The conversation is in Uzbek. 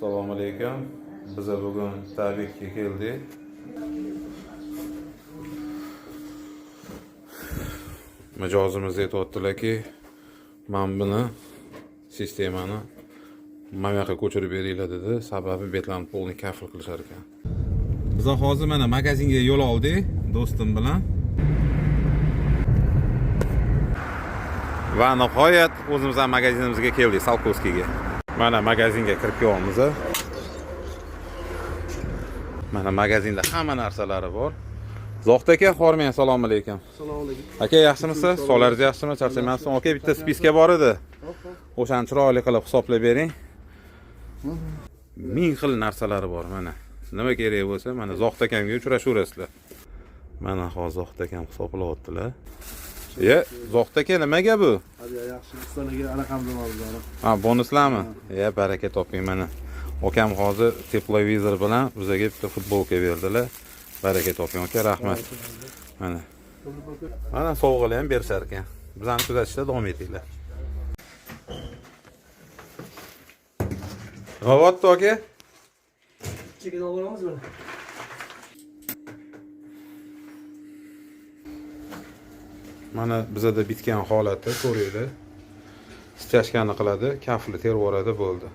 Assalomu alaykum. Biz bugun Tabikka keldik. Mijozimiz aytayotdilarki, men buni sistemani mana yoqqa ko'chirib beringlar dedi. Sababi betlarni polni kafil qilishar ekan. Biz hozir mana magazinga yo'l oldik do'stim bilan. Va nihoyat o'zimizning magazinimizga keldik, Salkovskiga. Mana magazinga kirib kelyapmiz. Mana magazinda hamma narsalari bor. Zohid aka, xormang, assalomu alaykum. Assalomu alaykum. Aka, yaxshimisiz? Sog'laringiz yaxshimi? Charchamayapsizmi? Aka, bitta spiska bor edi. O'shani chiroyli qilib hisoblab bering. 1000 xil narsalari bor mana. Nima kerak bo'lsa, mana Zohid akamga uchrashaverasizlar. Mana hozir Zohid akam hisoblayaptilar. Zohid aka, nimaga bu? Hadi yaxshi, sizlarga raqamni oldim. Ha, bonuslarmi? Baraka toping mana. Akam hozir teplovizor bilan bizga bitta futbolka berdilar. Baraka toping aka, rahmat. Mana. Mana sovg'alar ham berishar ekan. Bizani kuzatishda davom etinglar. G'avotdi aka. Chekini olib olamizmi? Mana bizada bitgan holati ko'ringlar. Stachkani qiladi, kafli terib yuboradi, bo'ldi.